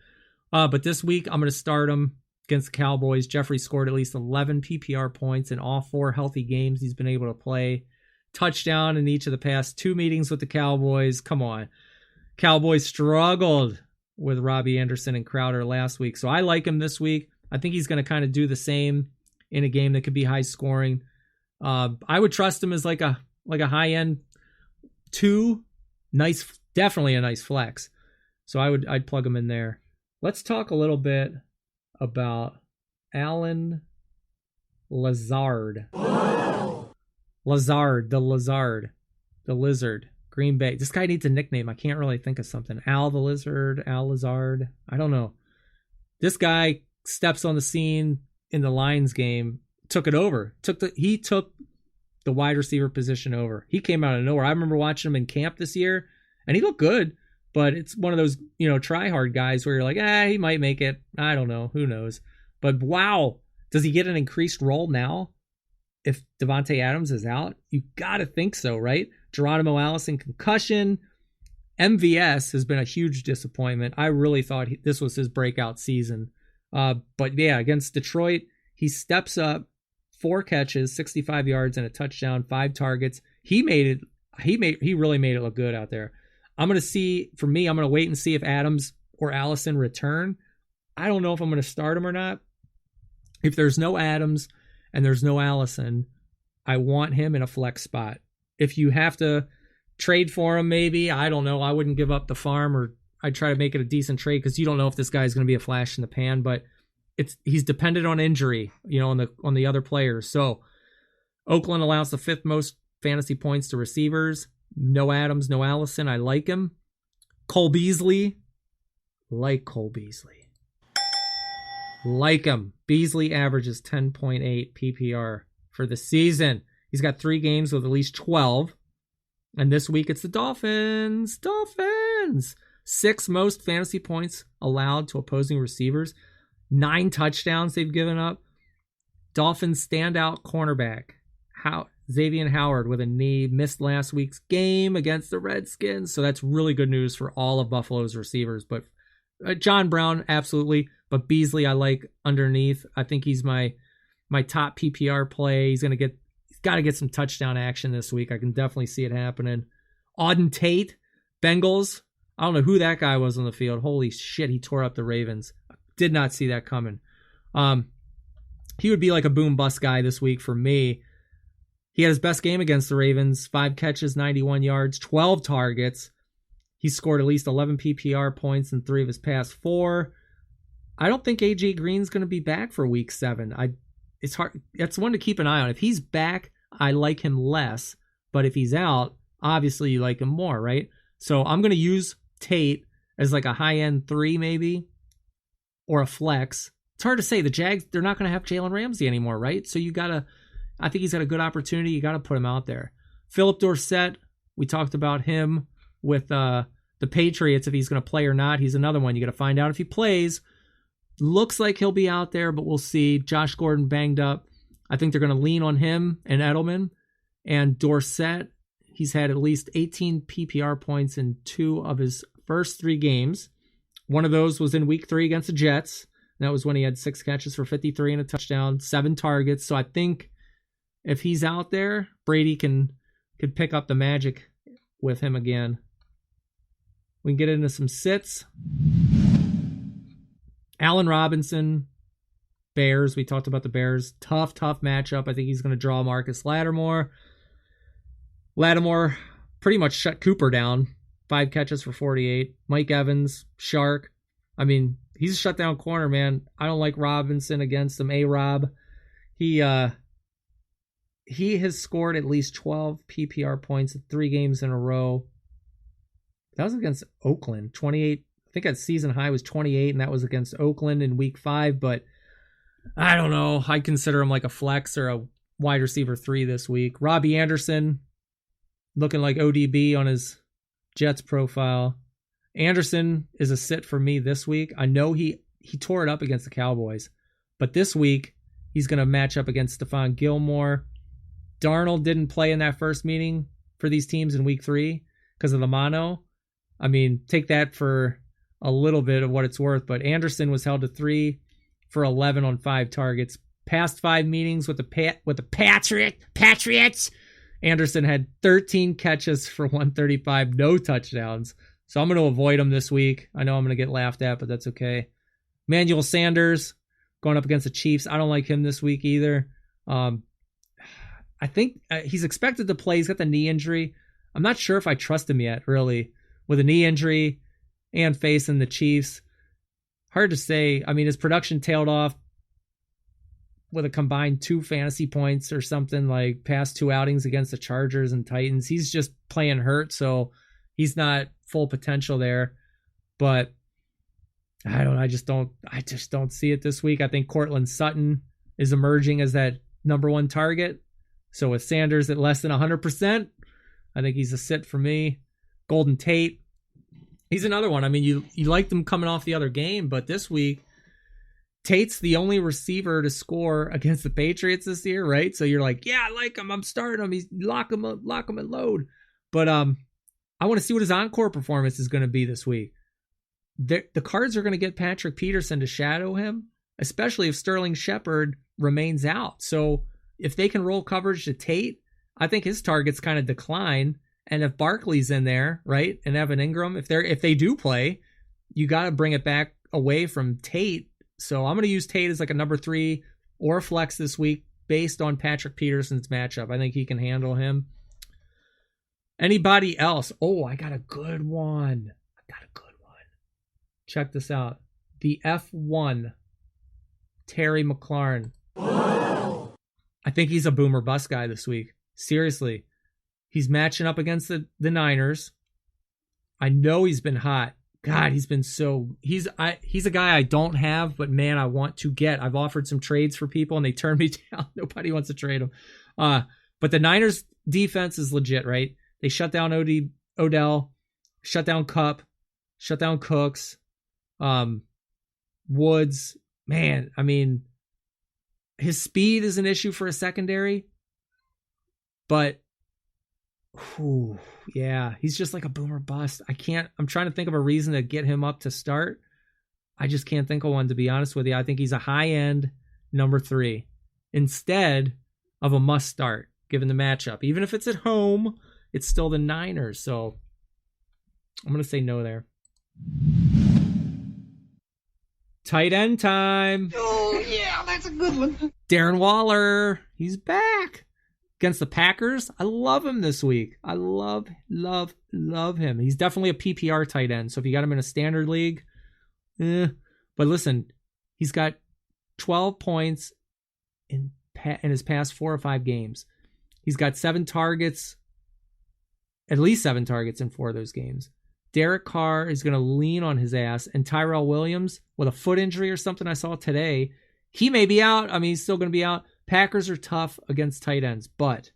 But this week I'm going to start him against the Cowboys. Jeffrey scored at least 11 PPR points in all 4 healthy games he's been able to play. Touchdown in each of the past 2 meetings with the Cowboys. Come on. Cowboys struggled with Robbie Anderson and Crowder last week. So I like him this week. I think he's going to kind of do the same in a game that could be high scoring. I would trust him as like a high end 2. Nice, definitely a nice flex. So I'd plug him in there. Let's talk a little bit about Allen Lazard. The Lizard. Green Bay. This guy needs a nickname. I can't really think of something. Al the Lizard, Al Lazard. I don't know. This guy steps on the scene in the Lions game, took it over. He took the wide receiver position over. He came out of nowhere. I remember watching him in camp this year, and he looked good, but it's one of those, try hard guys where you're like, he might make it. I don't know. Who knows? But wow, does he get an increased role now if Devontae Adams is out? You got to think so, right? Geronimo Allison concussion. MVS has been a huge disappointment. I really thought this was his breakout season. But yeah, against Detroit, he steps up, 4 catches, 65 yards and a touchdown, 5 targets. He really made it look good out there. I'm going to wait and see if Adams or Allison return. I don't know if I'm going to start him or not. If there's no Adams and there's no Allison, I want him in a flex spot. If you have to trade for him, maybe, I don't know. I wouldn't give up the farm, or I'd try to make it a decent trade because you don't know if this guy's going to be a flash in the pan, but he's dependent on injury, on the other players. So Oakland allows the 5th most fantasy points to receivers. No Adams, no Allison. I like him. Cole Beasley. Like him. Beasley averages 10.8 PPR for the season. He's got 3 games with at least 12. And this week it's the Dolphins. Dolphins! 6 most fantasy points allowed to opposing receivers. 9 touchdowns they've given up. Dolphins standout cornerback Xavier Howard with a knee, missed last week's game against the Redskins. So that's really good news for all of Buffalo's receivers. But John Brown, absolutely. But Beasley, I like underneath. I think he's my top PPR play. He's got to get some touchdown action this week. I can definitely see it happening. Auden Tate, Bengals. I don't know who that guy was on the field. Holy shit, he tore up the Ravens. Did not see that coming. He would be like a boom bust guy this week for me. He had his best game against the Ravens. 5 catches, 91 yards, 12 targets. He scored at least 11 PPR points in 3 of his past 4. I don't think AJ Green's going to be back for week 7. It's hard. That's one to keep an eye on. If he's back, I like him less. But if he's out, obviously you like him more, right? So I'm going to use Tate as like a high-end 3 maybe, or a flex. It's hard to say. The Jags, they're not going to have Jalen Ramsey anymore, right? So I think he's got a good opportunity. You got to put him out there. Philip Dorsett, we talked about him with the Patriots, if he's going to play or not. He's another one. You got to find out if he plays. Looks like he'll be out there, but we'll see. Josh Gordon banged up. I think they're going to lean on him and Edelman. And Dorsett, he's had at least 18 PPR points in 2 of his first 3 games. One of those was in week 3 against the Jets. And that was when he had 6 catches for 53 and a touchdown, 7 targets. So I think if he's out there, Brady could pick up the magic with him again. We can get into some sits. Allen Robinson, Bears. We talked about the Bears. Tough matchup. I think he's going to draw Marcus Lattimore. Lattimore pretty much shut Cooper down. 5 catches for 48. Mike Evans, Shark. I mean, he's a shutdown corner, man. I don't like Robinson against him. A-Rob. He has scored at least 12 PPR points in 3 games in a row. That was against Oakland. 28. I think that season high was 28, and that was against Oakland in week 5. But I don't know. I consider him like a flex or a wide receiver 3 this week. Robbie Anderson, looking like ODB on his Jets profile. Anderson is a sit for me this week. I know he tore it up against the Cowboys, but this week he's going to match up against Stephon Gilmore. Darnold didn't play in that first meeting for these teams in week 3 because of the mono. I mean, take that for a little bit of what it's worth, but Anderson was held to 3 for 11 on 5 targets. Past 5 meetings with the Patriots, Anderson had 13 catches for 135, no touchdowns. So I'm going to avoid him this week. I know I'm going to get laughed at, but that's okay. Emmanuel Sanders going up against the Chiefs. I don't like him this week either. I think he's expected to play. He's got the knee injury. I'm not sure if I trust him yet, really, with a knee injury and facing the Chiefs. Hard to say. I mean, his production tailed off with a combined 2 fantasy points or something, like past 2 outings against the Chargers and Titans. He's just playing hurt, so he's not full potential there. But I just don't see it this week. I think Cortland Sutton is emerging as that number 1 target. So with Sanders at less than 100%, I think he's a sit for me. Golden Tate, he's another one. I mean, you liked him coming off the other game, but this week, Tate's the only receiver to score against the Patriots this year, right? So you're like, yeah, I like him. I'm starting him. He's lock him up, lock him and load. But I want to see what his encore performance is going to be this week. The Cards are going to get Patrick Peterson to shadow him, especially if Sterling Shepard remains out. So if they can roll coverage to Tate, I think his targets kind of decline. And if Barkley's in there, right, and Evan Ingram, if they do play, you got to bring it back away from Tate. So I'm going to use Tate as like a number 3 or a flex this week based on Patrick Peterson's matchup. I think he can handle him. Anybody else? Oh, I got a good one. Check this out. The F1, Terry McLaurin. Whoa. I think he's a boomer bust guy this week. Seriously. He's matching up against the Niners. I know he's been hot God, he's been he's a guy I don't have, but man, I want to get. I've offered some trades for people and they turned me down. Nobody wants to trade him. But the Niners defense is legit, right? They shut down Odell, shut down Kupp, shut down Cooks, Woods. Man, I mean, his speed is an issue for a secondary, but yeah, he's just like a boomer bust. I'm trying to think of a reason to get him up to start. I just can't think of one, to be honest with you. I think he's a high-end number 3 instead of a must start, given the matchup. Even if it's at home, it's still the Niners. So I'm going to say no there. Tight end time.
Oh, yeah, that's a good one.
Darren Waller. He's back. Against the Packers, I love him this week. I love him. He's definitely a PPR tight end. So if you got him in a standard league, but listen, he's got 12 points in his past 4 or 5 games. He's got 7 targets, at least 7 targets in 4 of those games. Derek Carr is going to lean on his ass, and Tyrell Williams with a foot injury or something I saw today, he may be out. I mean, he's still going to be out. Packers are tough against tight ends, but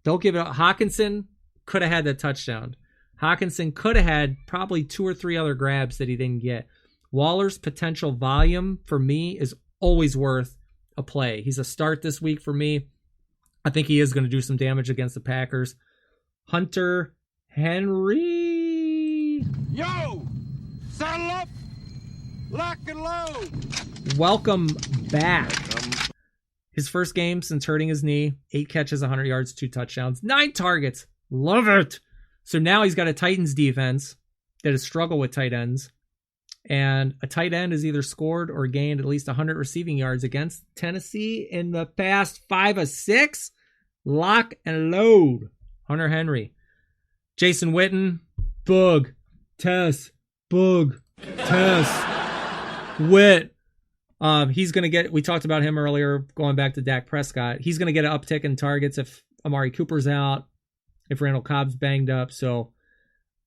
don't give it up. Hawkinson could have had that touchdown. Hawkinson could have had probably 2 or 3 other grabs that he didn't get. Waller's potential volume for me is always worth a play. He's a start this week for me. I think he is going to do some damage against the Packers. Hunter Henry.
Yo, saddle up, lock and load.
Welcome back. His first game since hurting his knee, 8 catches, 100 yards, 2 touchdowns, 9 targets. Love it. So now he's got a Titans defense that has struggled with tight ends. And a tight end has either scored or gained at least 100 receiving yards against Tennessee in the past 5 of 6. Lock and load. Hunter Henry. Jason Witten. Boog. Tess. Boog. Tess. Witt. He's going to get, we talked about him earlier, going back to Dak Prescott. He's going to get an uptick in targets if Amari Cooper's out, if Randall Cobb's banged up. So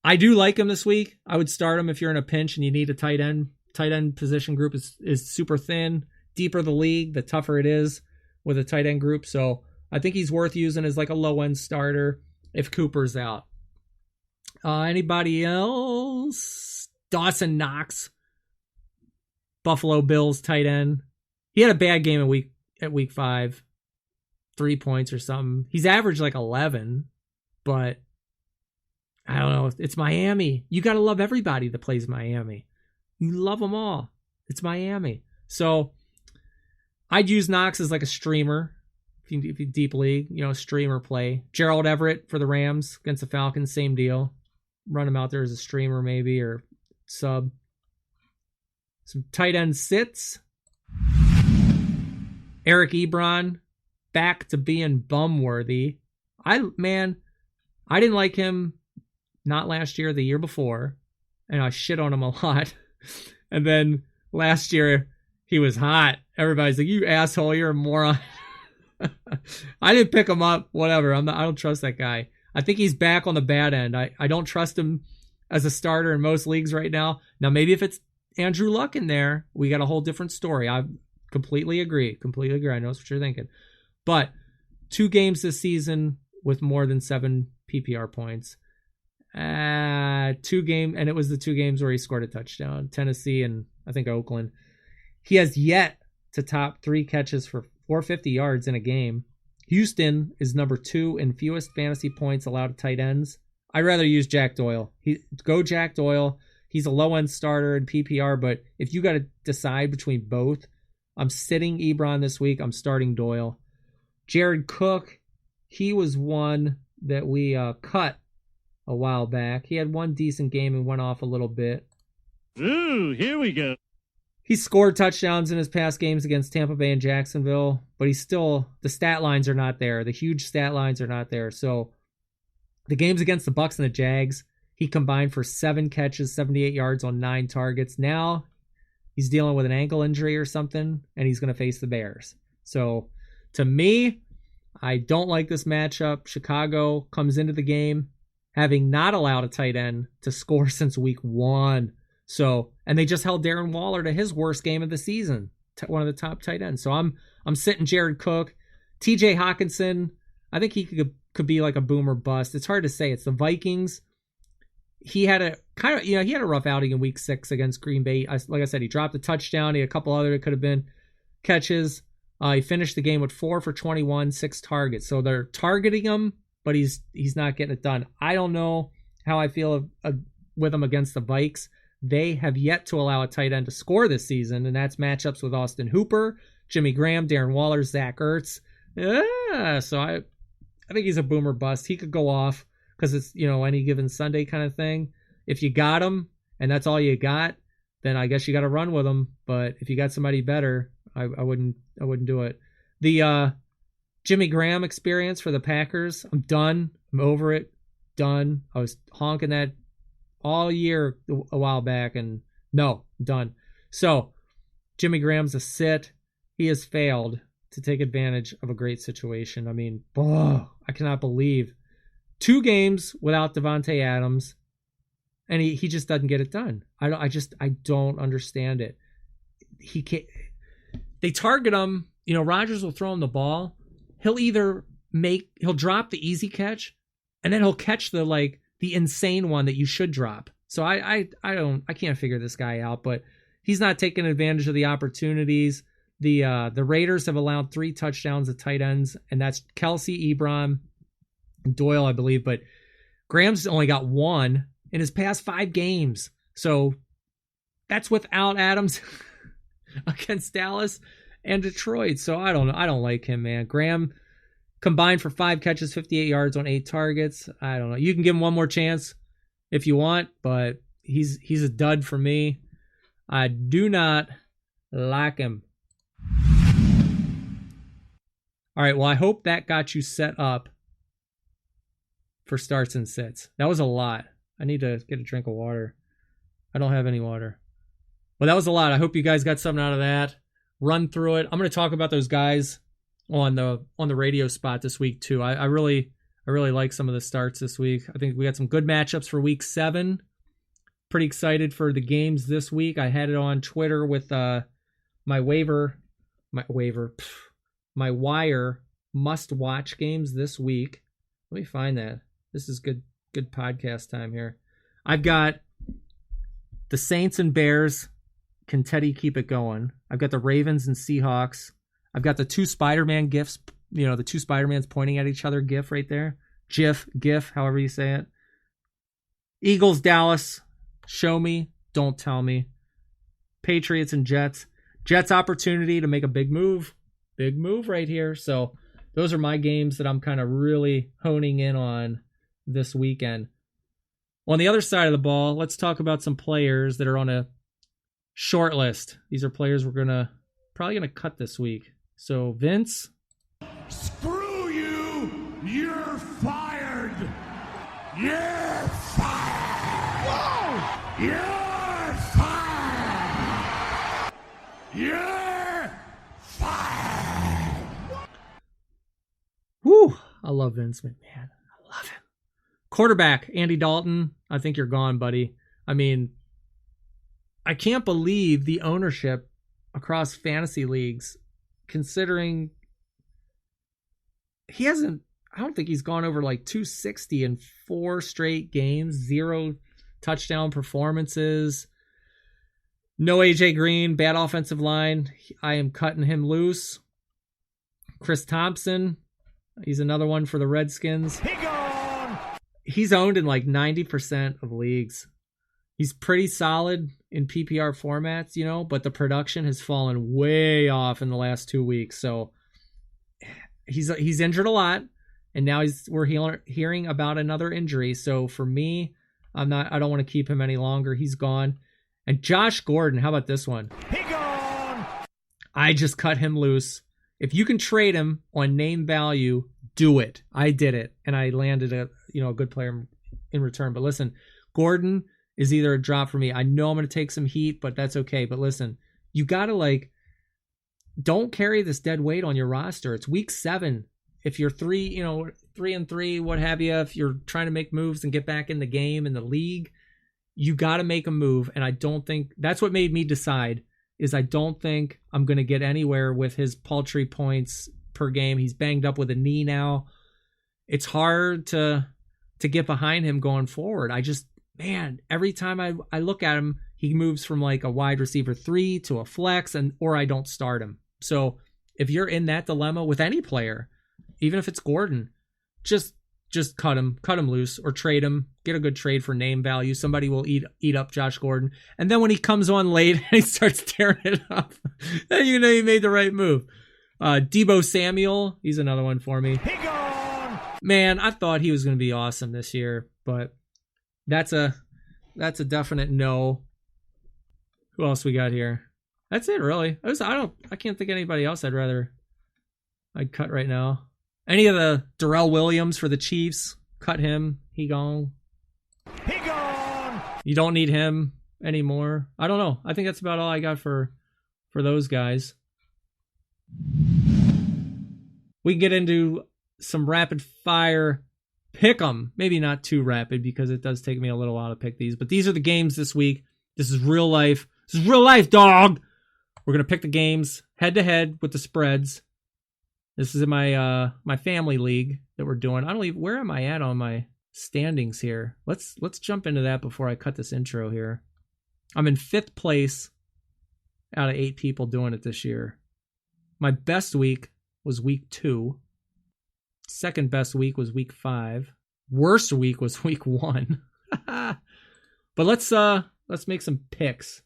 I do like him this week. I would start him if you're in a pinch and you need a tight end. Tight end position group is super thin. Deeper the league, the tougher it is with a tight end group. So I think he's worth using as like a low end starter if Cooper's out. Anybody else? Dawson Knox. Buffalo Bills tight end. He had a bad game at week 5. 3 points or something. He's averaged like 11, but I don't know. It's Miami. You got to love everybody that plays Miami. You love them all. It's Miami. So I'd use Knox as like a streamer. If you deep league, streamer play. Gerald Everett for the Rams against the Falcons, same deal. Run him out there as a streamer maybe or sub. Some tight end sits. Eric Ebron back to being bum worthy. I didn't like him not last year, the year before, and I shit on him a lot. And then last year he was hot. Everybody's like, "You asshole, you're a moron." I didn't pick him up. Whatever. I don't trust that guy. I think he's back on the bad end. I don't trust him as a starter in most leagues right now. Now maybe if it's Andrew Luck in there, we got a whole different story. I completely agree. I know what you're thinking. But 2 games this season with more than 7 PPR points. 2 games, and it was the 2 games where he scored a touchdown. Tennessee and I think Oakland. He has yet to top 3 catches for 450 yards in a game. Houston is number 2 in fewest fantasy points allowed to tight ends. I'd rather use Jack Doyle. Go Jack Doyle. He's a low-end starter in PPR, but if you got to decide between both, I'm sitting Ebron this week. I'm starting Doyle. Jared Cook, he was one that we cut a while back. He had 1 decent game and went off a little bit.
Ooh, here we go.
He scored touchdowns in his past games against Tampa Bay and Jacksonville, but the stat lines are not there. The huge stat lines are not there. So the games against the Bucs and the Jags, he combined for 7 catches, 78 yards on 9 targets. Now he's dealing with an ankle injury or something, and he's going to face the Bears. So to me, I don't like this matchup. Chicago comes into the game having not allowed a tight end to score since week 1. So, and they just held Darren Waller to his worst game of the season, one of the top tight ends. So I'm sitting Jared Cook, TJ Hawkinson. I think he could be like a boom or bust. It's hard to say. It's the Vikings. He had a he had a rough outing in week 6 against Green Bay. Like I said, he dropped a touchdown. He had a couple other that could have been catches. He finished the game with 4 for 21, 6 targets. So they're targeting him, but he's not getting it done. I don't know how I feel with him against the Vikes. They have yet to allow a tight end to score this season, and that's matchups with Austin Hooper, Jimmy Graham, Darren Waller, Zach Ertz. Yeah, so I think he's a boomer bust. He could go off because it's, any given Sunday kind of thing. If you got him and that's all you got, then I guess you got to run with him. But if you got somebody better, I wouldn't do it. The Jimmy Graham experience for the Packers, I'm done. I'm over it. Done. I was honking that all year a while back, and no, done. So Jimmy Graham's a sit. He has failed to take advantage of a great situation. I mean, I cannot believe 2 games without Devontae Adams, and he just doesn't get it done. I don't understand it. He can't. They target him. Rodgers will throw him the ball. He'll drop the easy catch, and then he'll catch the insane one that you should drop. So I can't figure this guy out, but he's not taking advantage of the opportunities. The Raiders have allowed 3 touchdowns to tight ends, and that's Kelsey, Ebron, and Doyle, I believe. But Graham's only got 1 in his past 5 games. So that's without Adams against Dallas and Detroit. So I don't know. I don't like him, man. Graham combined for 5 catches, 58 yards on 8 targets. I don't know. You can give him one more chance if you want, but he's a dud for me. I do not like him. All right, well, I hope that got you set up for starts and sits. That was a lot. I need to get a drink of water. I don't have any water. Well, that was a lot. I hope you guys got something out of that. Run through it. I'm going to talk about those guys on the radio spot this week too. I really like some of the starts this week. I think we got some good matchups for week 7. Pretty excited for the games this week. I had it on Twitter with my wire must-watch games this week. Let me find that. This is good podcast time here. I've got the Saints and Bears. Can Teddy keep it going? I've got the Ravens and Seahawks. I've got the 2 Spider-Man gifs. The 2 Spider-Mans pointing at each other gif right there. GIF, however you say it. Eagles, Dallas. Show me. Don't tell me. Patriots and Jets. Jets opportunity to make a big move. Big move right here. So those are my games that I'm kind of really honing in on this weekend. On the other side of the ball, let's talk about some players that are on a short list. These are players we're probably gonna cut this week. So Vince,
Screw you! You're fired! You're fired! Whoa! You're fired! You're fired!
whew, I love Vince McMahon. I love him. Quarterback, Andy Dalton, I think you're gone, buddy. I mean, I can't believe the ownership across fantasy leagues, considering I don't think he's gone over like 260 in 4 straight games, 0 touchdown performances, no AJ Green, bad offensive line. I am cutting him loose. Chris Thompson, he's another one for the Redskins. He's owned in like 90% of leagues. He's pretty solid in PPR formats, but the production has fallen way off in the last 2 weeks. So he's injured a lot, and now we're hearing about another injury. So for me, I don't want to keep him any longer. He's gone. And Josh Gordon, how about this one? I just cut him loose. If you can trade him on name value, do it. I did it, and I landed a good player in return. But listen, Gordon is either a drop for me. I know I'm going to take some heat, but that's okay. But listen, you got to don't carry this dead weight on your roster. It's week 7. if you're 3-3, what have you, if you're trying to make moves and get back in the game in the league, you got to make a move. And I don't think that's what made me decide is I don't think I'm going to get anywhere with his paltry points per game. He's banged up with a knee now. It's hard to get behind him going forward. Every time I look at him, he moves from like a wide receiver 3 to a flex, or I don't start him. So if you're in that dilemma with any player, even if it's Gordon, just cut him loose or trade him. Get a good trade for name value. Somebody will eat up Josh Gordon. And then when he comes on late and he starts tearing it up, then you know you made the right move. Deebo Samuel, he's another one for me. Man, I thought he was going to be awesome this year, but that's a definite no. Who else we got here? That's it, really. I can't think of anybody else I'd cut right now. Any of the Darrell Williams for the Chiefs, cut him. He gone. You don't need him anymore. I don't know. I think that's about all I got for those guys. We can get into some rapid fire pick 'em. Maybe not too rapid because it does take me a little while to pick these. But these are the games this week. This is real life. This is real life, dog. We're going to pick the games head to head with the spreads. This is in my family league that we're doing. Where am I at on my standings here? Let's jump into that before I cut this intro here. I'm in 5th place out of 8 people doing it this year. My best week was week 2. Second best week was week 5. Worst week was week 1. But let's make some picks.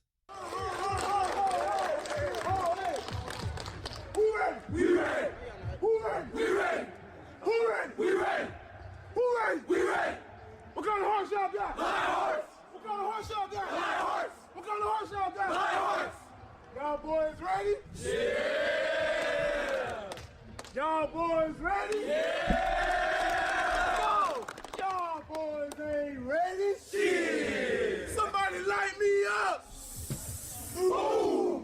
What kind of horse y'all got? Fly horse. What kind of horse y'all got? Fly horse. What kind of horse y'all got? Fly horse. Y'all boys ready? Yeah. Y'all boys ready? Yeah. No. Y'all boys ain't ready? Shit. Somebody light me up. Boom.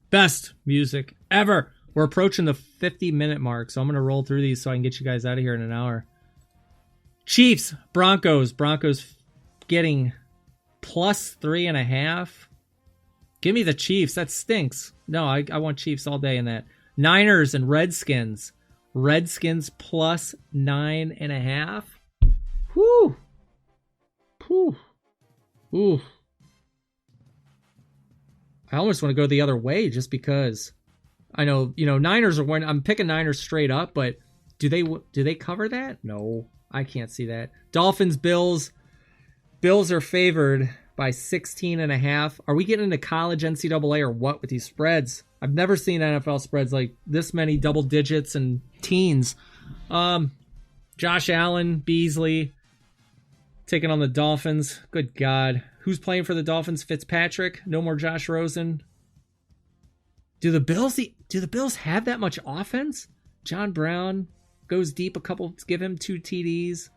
Best music ever. We're approaching the 50-minute mark, so I'm going to roll through these so I can get you guys out of here in an hour. Chiefs, Broncos. Broncos getting plus 3.5. Give me the Chiefs. That stinks. No, I want Chiefs all day in that. Niners and Redskins. Redskins plus 9.5. Whew. Whew. Ooh. I almost want to go the other way just because I know, Niners are when I'm picking Niners straight up, but do they cover that? No, I can't see that. Dolphins, Bills. Bills are favored by 16.5. Are we getting into college NCAA or what with these spreads? I've never seen NFL spreads like this many double digits and teens. Josh Allen, Beasley taking on the Dolphins. Good God. Who's playing for the Dolphins? Fitzpatrick. No more Josh Rosen. Do the Bills have that much offense? John Brown goes deep give him 2 TDs.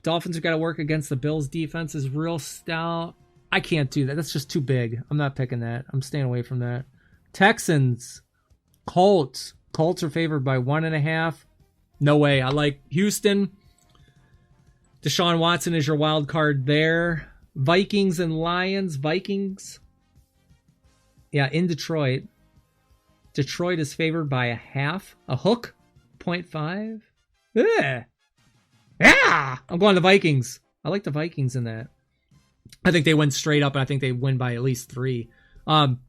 Dolphins are got to work against the Bills defense is real stout. I can't do that. That's just too big. I'm not picking that. I'm staying away from that. Texans, Colts. Colts are favored by 1.5. No way. I like Houston. Deshaun Watson is your wild card there. Vikings and Lions. Vikings. Yeah, in Detroit. Detroit is favored by 0.5. A hook. 0.5. Yeah. I'm going to the Vikings. I like the Vikings in that. I think they win straight up, and I think they win by at least 3.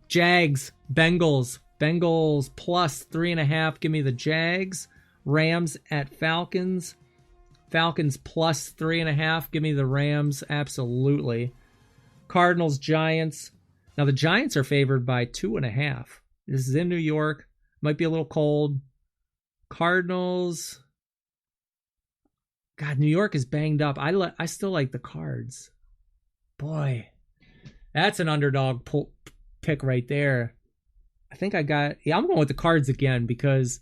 Jags. Bengals. Bengals plus 3.5. Give me the Jags. Rams at Falcons. Falcons plus 3.5. Give me the Rams. Absolutely. Cardinals, Giants. Now the Giants are favored by 2.5. This is in New York. Might be a little cold. Cardinals. God, New York is banged up. I still like the Cards. Boy, that's an underdog pick right there. I'm going with the Cards again because,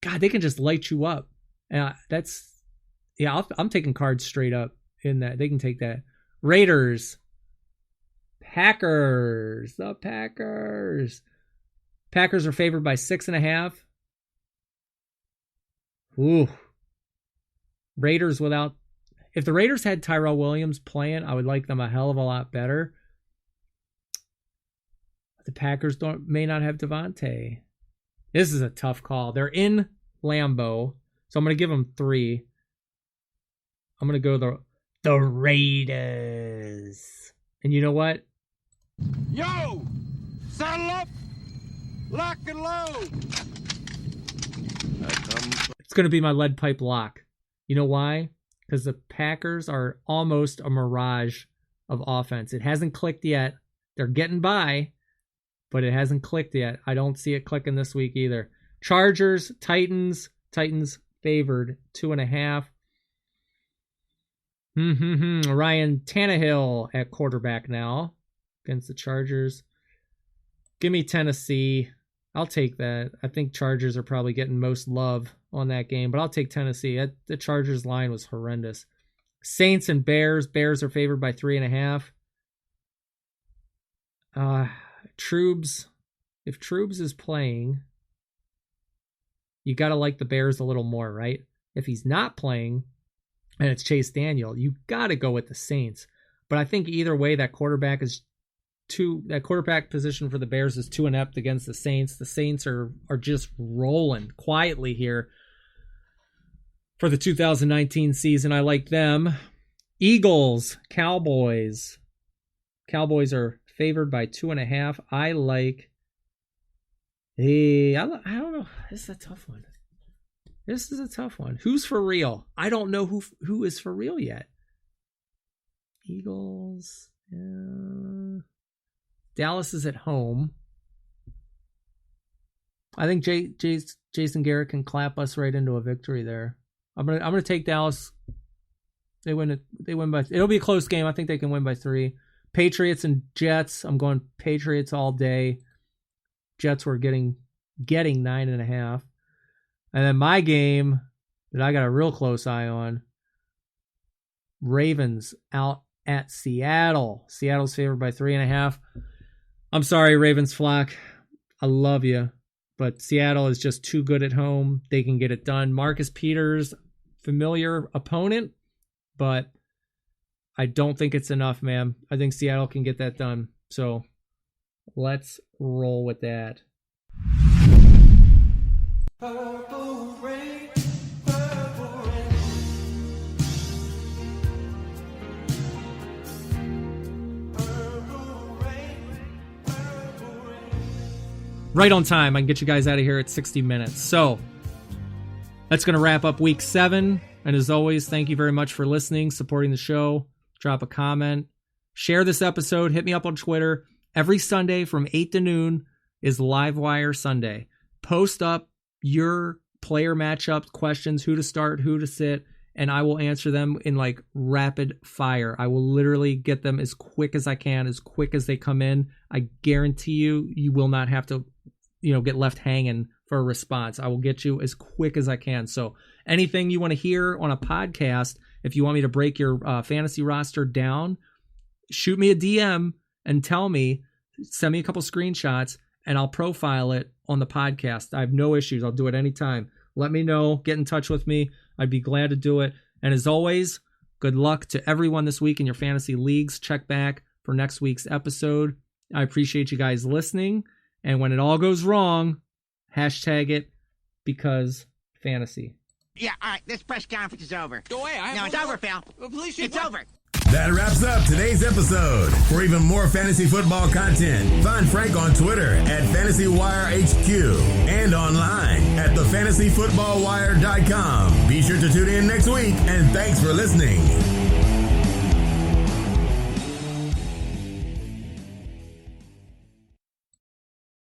God, they can just light you up. And I'm taking Cards straight up in that. They can take that. Raiders. Packers. The Packers. Packers are favored by 6.5. Ooh. Raiders without... If the Raiders had Tyrell Williams playing, I would like them a hell of a lot better. The Packers may not have Devontae. This is a tough call. They're in Lambeau, so I'm going to give them 3. I'm going to go the Raiders. And you know what?
Yo! Saddle up! Lock and load!
It's going to be my lead pipe lock. You know why? Because the Packers are almost a mirage of offense. It hasn't clicked yet. They're getting by, but it hasn't clicked yet. I don't see it clicking this week either. Chargers, Titans. Titans favored 2.5. Ryan Tannehill at quarterback now against the Chargers. Give me Tennessee. I'll take that. I think Chargers are probably getting most love on that game, but I'll take Tennessee. The Chargers line was horrendous. Saints and Bears. Bears are favored by 3.5. Trubes. If Trubes is playing, you got to like the Bears a little more, right? If he's not playing and it's Chase Daniel, you got to go with the Saints. But I think either way, that quarterback position for the Bears is too inept against the Saints. The Saints are just rolling quietly here for the 2019 season. I like them. Eagles, Cowboys. Cowboys are favored by 2.5. I like I don't know. This is a tough one. Who's for real? I don't know who is for real yet. Eagles. Dallas is at home. I think Jason Garrett can clap us right into a victory there. I'm gonna take Dallas. They win by. It'll be a close game. I think they can win by 3. Patriots and Jets. I'm going Patriots all day. Jets were getting 9.5. And then my game that I got a real close eye on. Ravens out at Seattle. Seattle's favored by 3.5. I'm sorry, Ravens flock. I love you, but Seattle is just too good at home. They can get it done. Marcus Peters, familiar opponent, but I don't think it's enough, man. I think Seattle can get that done. So let's roll with that.
Purple rain, purple rain. Purple rain, purple rain.
Right on time. I can get you guys out of here at 60 minutes. So that's going to wrap up week 7. And as always, thank you very much for listening, supporting the show. Drop a comment. Share this episode. Hit me up on Twitter. Every Sunday from 8 to noon is LiveWire Sunday. Post up your player matchup questions, who to start, who to sit, and I will answer them in like rapid fire. I will literally get them as quick as I can, as quick as they come in. I guarantee you will not have to, get left hanging for a response. I will get you as quick as I can. So anything you want to hear on a podcast, if you want me to break your fantasy roster down, shoot me a DM and tell me, send me a couple screenshots, and I'll profile it on the podcast. I have no issues. I'll do it anytime. Let me know. Get in touch with me. I'd be glad to do it. And as always, good luck to everyone this week in your fantasy leagues. Check back for next week's episode. I appreciate you guys listening. And when it all goes wrong, hashtag it because fantasy.
Yeah, all right, this press conference is over.
Go away.
No, it's over, Phil.
Police
It's over.
That wraps up today's episode. For even more fantasy football content, find Frank on Twitter at FantasyWireHQ and online at thefantasyfootballwire.com. Be sure to tune in next week, and thanks for listening.